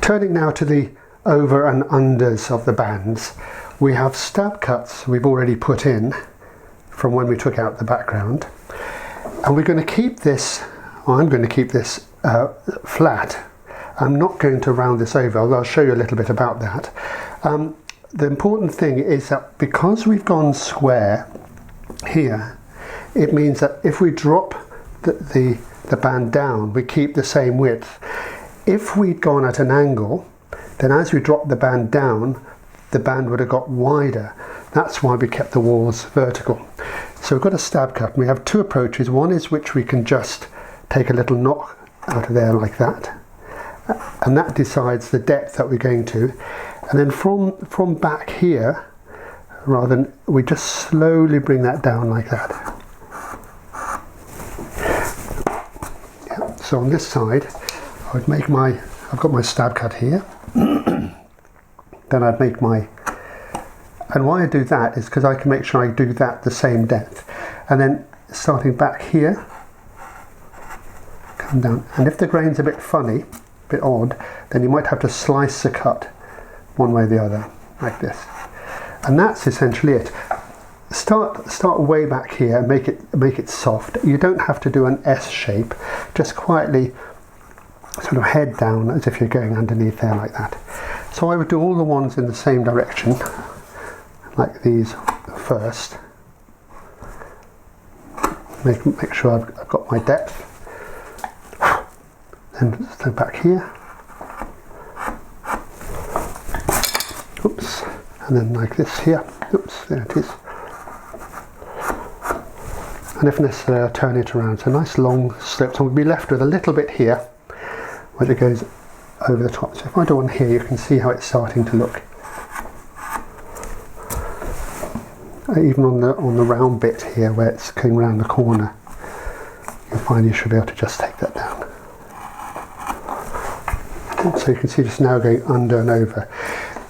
Turning now to the over and unders of the bands, we have stab cuts we've already put in from when we took out the background, and we're going to keep this, or I'm going to keep this flat. I'm not going to round this over, although I'll show you a little bit about that. The important thing is that because we've gone square here, it means that if we drop the band down, we keep the same width. If we'd gone at an angle, then as we drop the band down, the band would have got wider. That's why we kept the walls vertical. So we've got a stab cut, and we have two approaches. One is which we can just take a little knock out of there like that, and that decides the depth that we're going to. And then from back here, rather than, we just slowly bring that down like that. Yeah, so on this side, I would make I've got my stab cut here. Then I'd make and why I do that is because I can make sure I do that the same depth. And then starting back here, come down. And if the grain's a bit funny, a bit odd, then you might have to slice the cut one way or the other, like this. And that's essentially it. Start way back here, make it soft. You don't have to do an S shape, just quietly sort of head down as if you're going underneath there like that. So I would do all the ones in the same direction, like these first. Make sure I've got my depth. Then step back here. Oops. And then like this here. Oops, there it is. And if necessary, I'll turn it around. So nice long slip. So we'll be left with a little bit here, where it goes over the top. So if I do one here, you can see how it's starting to look. Even on the round bit here, where it's going around the corner, you'll find you should be able to just take that down. So you can see just now going under and over.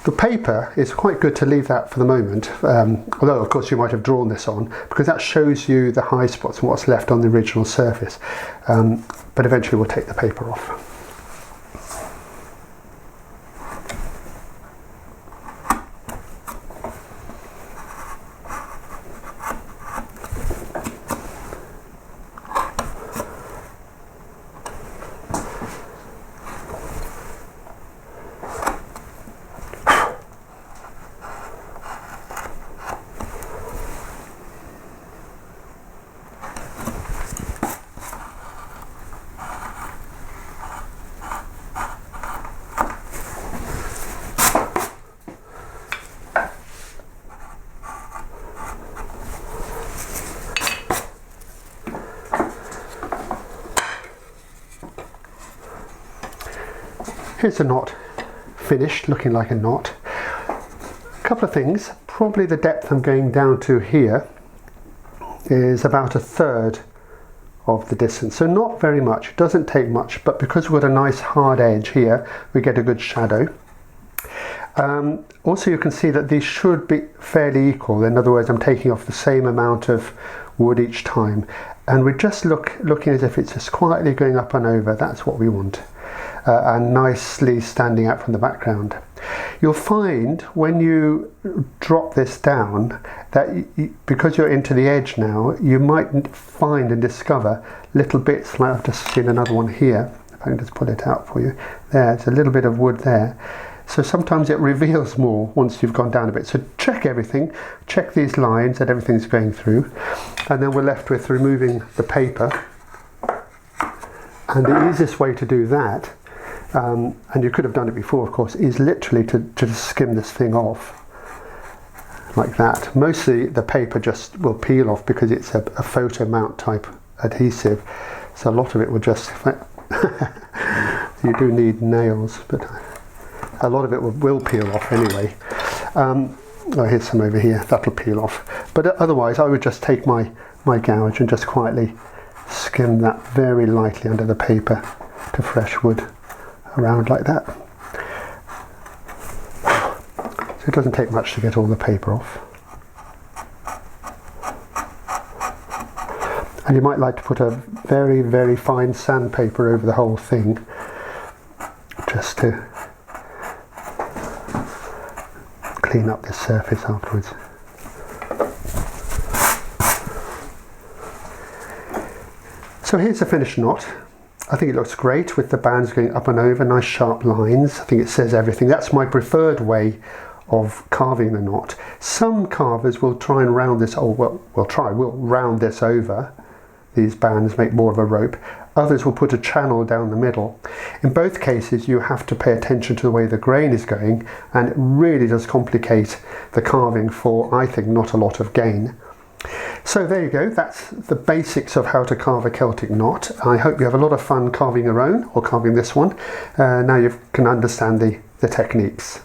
The paper is quite good to leave that for the moment, although of course you might have drawn this on, because that shows you the high spots and what's left on the original surface. But eventually we'll take the paper off. Here's a knot finished, looking like a knot. A couple of things. Probably the depth I'm going down to here is about 1/3 of the distance. So not very much, it doesn't take much, but because we've got a nice hard edge here, we get a good shadow. Also you can see that these should be fairly equal. In other words, I'm taking off the same amount of wood each time. And we're just looking as if it's just quietly going up and over. That's what we want. And nicely standing out from the background. You'll find when you drop this down that because you're into the edge now, you might find and discover little bits, like I've just seen another one here. If I can just pull it out for you. There's a little bit of wood there. So sometimes it reveals more once you've gone down a bit. So check everything, check these lines that everything's going through, and then we're left with removing the paper. And the easiest way to do that, and you could have done it before of course, is literally to just skim this thing off like that. Mostly the paper just will peel off because it's a photo mount type adhesive, so a lot of it will just you do need nails, but a lot of it will peel off anyway. Oh, here's some over here, that'll peel off, but otherwise I would just take my gouge and just quietly skim that very lightly under the paper to fresh wood around like that. So it doesn't take much to get all the paper off. And you might like to put a very, very fine sandpaper over the whole thing, just to clean up this surface afterwards. So here's the finished knot. I think it looks great with the bands going up and over, nice sharp lines. I think it says everything. That's my preferred way of carving the knot. Some carvers will try and round this, we'll round this over, these bands, make more of a rope. Others will put a channel down the middle. In both cases you have to pay attention to the way the grain is going, and it really does complicate the carving for, I think, not a lot of gain. So there you go, that's the basics of how to carve a Celtic knot. I hope you have a lot of fun carving your own, or carving this one. Now you can understand the techniques.